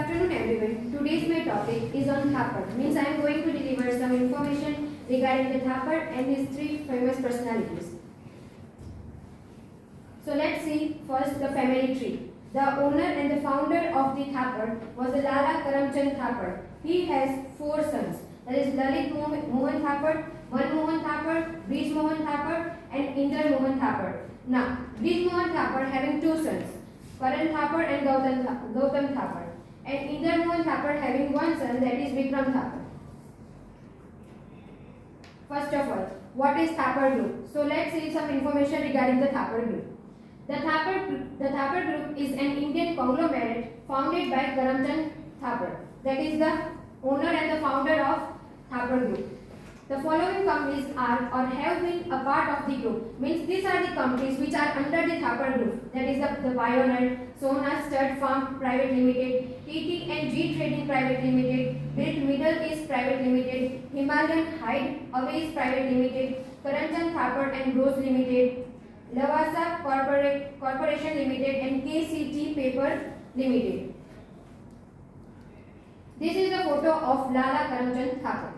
afternoon everyone. Today's my topic is on Thapar. Means I am going to deliver some information regarding the Thapar and his three famous personalities. So let's see first the family tree. The owner and the founder of the Thapar was the Lala Karamchand Thapar. He has four sons. That is Lalit Mohan Thapar, Mohan Thapar, Brij Mohan Thapar and Inder Mohan Thapar. Now, Brij Mohan Thapar having two sons, Karan Thapar and Gautam Thapar. And Inder Mohan Thapar having one son, that is Vikram Thapar. First of all, what is Thapar Group? So let's see some information regarding the Thapar Group. The Thapar Group is an Indian conglomerate founded by Karamchand Thapar. That is the owner and the founder of Thapar Group. The following companies are or have been a part of the group. Means these are the companies which are under the Thapar Group. That is the Pioneer, Sona Stud Farm Private Limited, TT&G Trading Private Limited, Built Middle East Private Limited, Himalayan Hide Aways Private Limited, Karamchand Thapar and Bros Limited, Lavasa Corporation Limited and KCT Paper Limited. This is the photo of Lala Karamchand Thapar.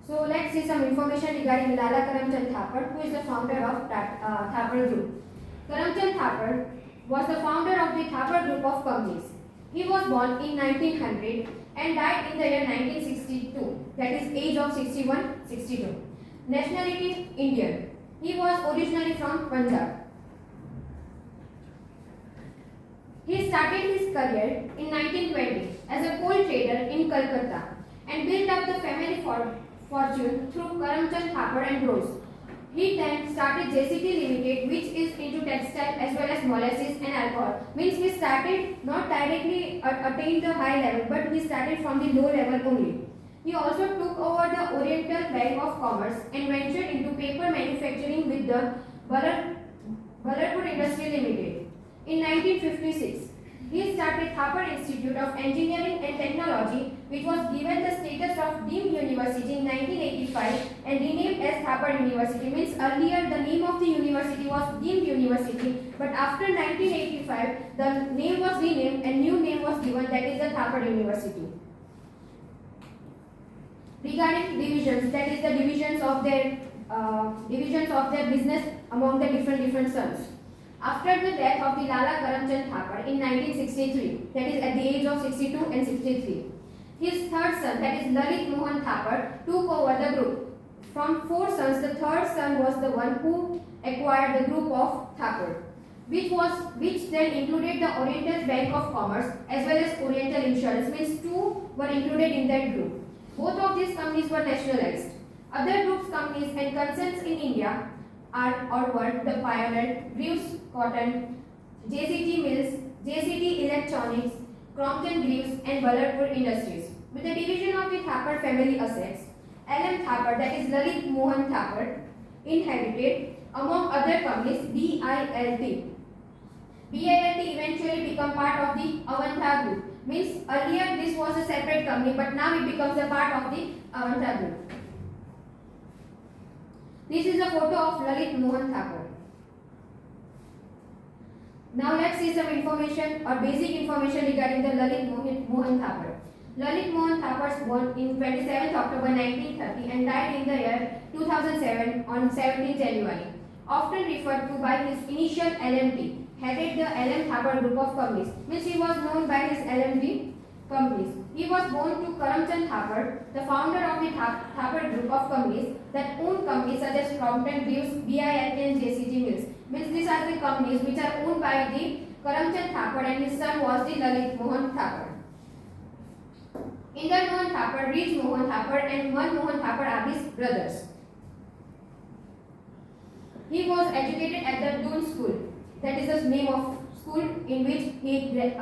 So let's see some information regarding Lala Karamchand Thapar, who is the founder of Thapar Group. Karamchand Thapar was the founder of the Thapar Group of companies. He was born in 1900 and died in the year 1962. That is age of 61-62. Nationality Indian. He was originally from Punjab. He started his career in 1920 as a coal trader in Calcutta and built up the family fortune through Karamchand Thapar and Bros. He then started JCT Limited, which is into textile as well as molasses and alcohol. Means he started not directly attained the high level, but he started from the low level only. He also took over the Oriental Bank of Commerce and ventured into paper manufacturing with the Ballarpur Industry Limited. In 1956, he started Thapar Institute of Engineering and Technology, which was given the status of deemed university in 1985 and renamed as Thapar University. Means earlier the name of the university was deemed university, but after 1985 the name was renamed and new name was given, that is the Thapar University. Regarding divisions, that is the divisions of their business among the different sons. After the death of the Lala Karamchand Thapar in 1963, that is at the age of 62 and 63, his third son, that is Lalit Mohan Thapar, took over the group. From four sons, the third son was the one who acquired the group of Thapar, which then included the Oriental Bank of Commerce as well as Oriental Insurance. Means two were included in that group. Both of these companies were nationalized. Other groups, companies and concerns in India were the Pioneer, Greaves Cotton, JCT Mills, JCT Electronics, Crompton Greaves and Ballarpur Industries. With the division of the Thapar family assets, LM Thapar, that is Lalit Mohan Thapar, inherited among other companies BILT. BILT eventually became part of the Avantha Group. Means earlier this was a separate company, but now it becomes a part of the Avantha Group. This is a photo of Lalit Mohan Thapar. Now let's see some information or basic information regarding the Lalit Mohan Thapar. Lalit Mohan Thapar was born in 27th October 1930 and died in the year 2007 on 17 January. Often referred to by his initial LMT, headed the LM Thapar group of companies. Means he was known by his LMT companies. He was born to Karamchand Thapar, the founder of the Thapar group of companies that own companies such as Crompton Greaves, BILT and JCT Mills. Means these are the companies which are owned by the Karamchand Thapar and his son was the Lalit Mohan Thapar. Inder Mohan Thapar, Brij Mohan Thapar and Mohan Thapar are his brothers. He was educated at the Doon School. That is the name of school in which he get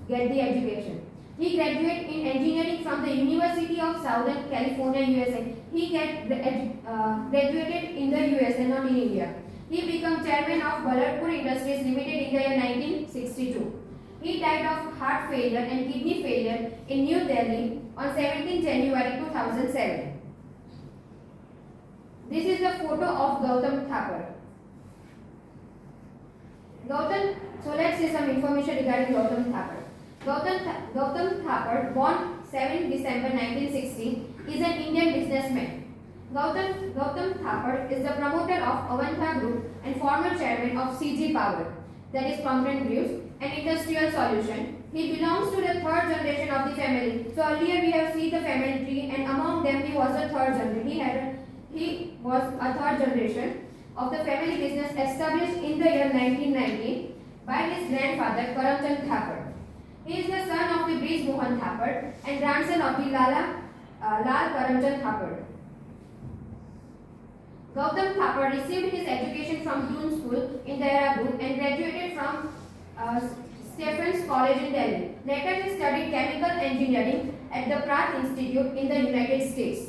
the education. He graduated in engineering from the University of Southern California, USA. He graduated in the USA, not in India. He became chairman of Ballarpur Industries Limited in the year 1962. He died of heart failure and kidney failure in New Delhi on 17 January 2007. This is the photo of Gautam Thapar. Gautam, so let's see some information regarding Gautam Thapar. Gautam Thapar, born 7 December 1960, is an Indian businessman. Gautam Thapar is the promoter of Avantha Group and former chairman of CG Power, that is Crompton Greaves, an industrial solution. He belongs to the third generation of the family. So earlier we have seen the family tree, and among them he was the third generation. He was a third generation of the family business established in the year 1919 by his grandfather Karamchand Thapar. He is the son of the Lalit Mohan Thapar and grandson of the Lal Karamchand Thapar. Gautam Thapar received his education from Doon School in Dehradun and graduated from Stephens College in Delhi. Later he studied chemical engineering at the Pratt Institute in the United States.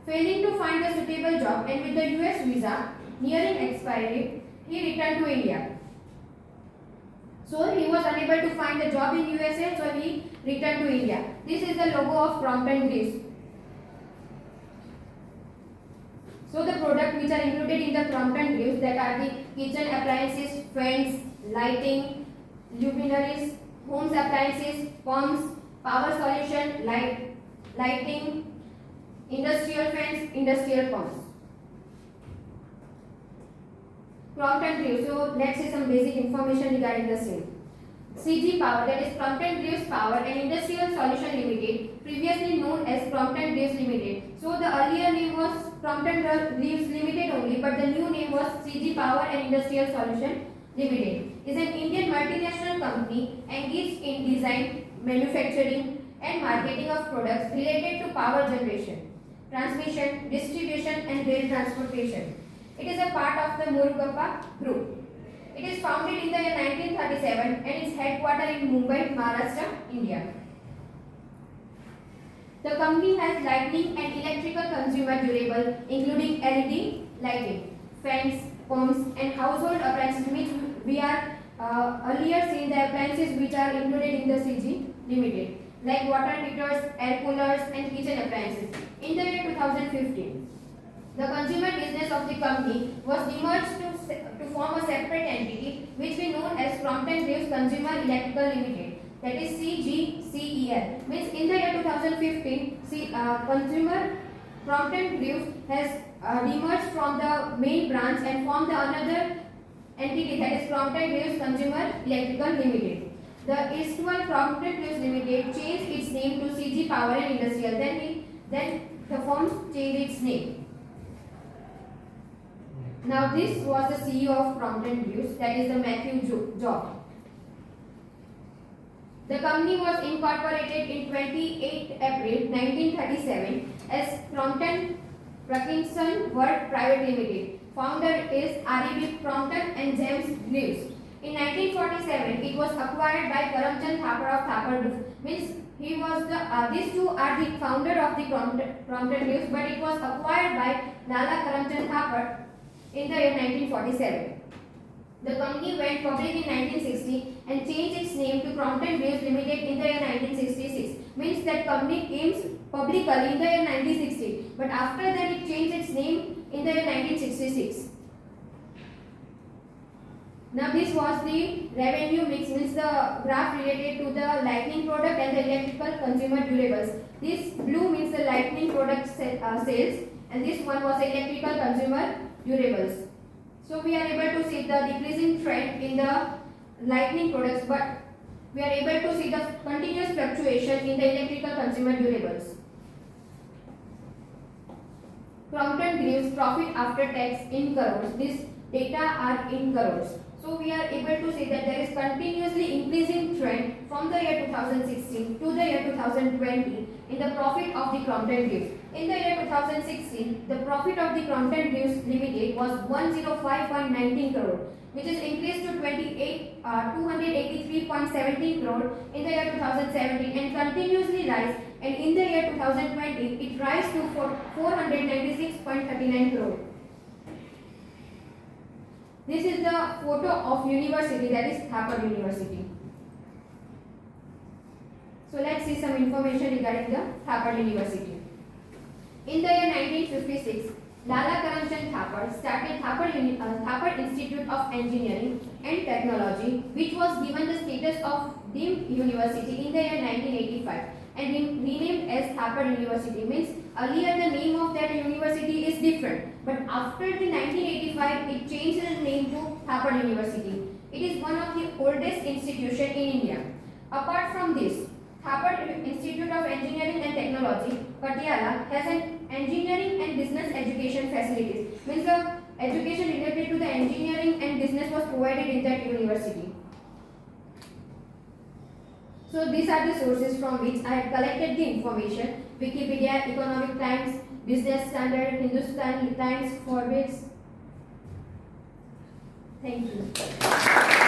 Failing to find a suitable job and with the US visa nearing expiry, he returned to India. So he was unable to find a job in USA, so he returned to India. This is the logo of Crompton Greaves. So the products which are included in the Crompton Greaves, that are the kitchen appliances, fans, lighting, luminaries, homes appliances, pumps, power solution, lighting, industrial fans, industrial pumps. Crompton Greaves. So let's see some basic information regarding the same. CG Power, that is Crompton Greaves Power and Industrial Solution Limited, previously known as Crompton Greaves Limited. So the earlier name was Crompton Greaves Limited only, but the new name was CG Power and Industrial Solution Limited. Is an Indian multinational company engaged in design, manufacturing and marketing of products related to power generation, transmission, distribution and rail transportation. It is a part of the Murugappa Group. It is founded in the year 1937 and its headquarters in Mumbai, Maharashtra, India. The company has lighting and electrical consumer durable, including LED lighting, fans, pumps, and household appliances, which we are earlier seen the appliances which are included in the CG Limited, like water heaters, air coolers, and kitchen appliances. In the year 2015, the consumer business of the company was demerged to form a separate entity which we know as Crompton Greaves Consumer Electrical Limited, that is CGCEL. Means in the year 2015, Consumer Crompton Greaves has demerged from the main branch and formed then entity, that is Crompton Greaves Consumer Electrical Limited. The erstwhile Crompton Greaves Limited changed its name to CG Power and Industrial. Then the firm changed its name. Now this was the CEO of Crompton Greaves, that is the Matthew Job. The company was incorporated in 28 April 1937 as Crompton Parkinson Work Private Limited. Founder is R.E.B. Crompton and James Greaves. In 1947, it was acquired by Karamchand Thapar of Thapar Group. Means he was these two are the founder of the Crompton Greaves, but it was acquired by Lala Karamchand Thapar in the year 1947. The company went public in 1960 and changed its name to Crompton Greaves Limited in the year 1966. Means that company came publicly in the year 1960, but after that it changed its name in the year 1966. Now this was the revenue mix, means the graph related to the lighting product and the electrical consumer durables. This blue means the lighting product sales, and this one was electrical consumer durables. So we are able to see the decreasing trend in the lighting products, but we are able to see the continuous fluctuation in the electrical consumer durables. Crompton Greaves profit after tax in crores. These data are in crores. So we are able to see that there is continuously increasing trend from the year 2016 to the year 2020 in the profit of the Crompton Greaves. In the year 2016, the profit of the Crompton Greaves Limited was 105.19 crore, which is increased to 283.17 crore in the year 2017 and continuously rise, and in the year 2020 it rise to 496.39 crore. This is the photo of university, that is Thapar University. So let's see some information regarding the Thapar University. In the year 1956, Lala Karamchand Thapar started Thapar Institute of Engineering and Technology, which was given the status of deemed university in the year 1985 and renamed as Thapar University. Means earlier the name of that university is different, but after the 1985 it changed the name to Thapar University. It is one of the oldest institution in India. Apart from this, Thapar Institute of Engineering and Technology, Patiala, has an engineering and business education facilities. Means the education related to the engineering and business was provided in that university. So these are the sources from which I have collected the information: Wikipedia, Economic Times, Business Standard, Hindustan Times, Forbes. Thank you.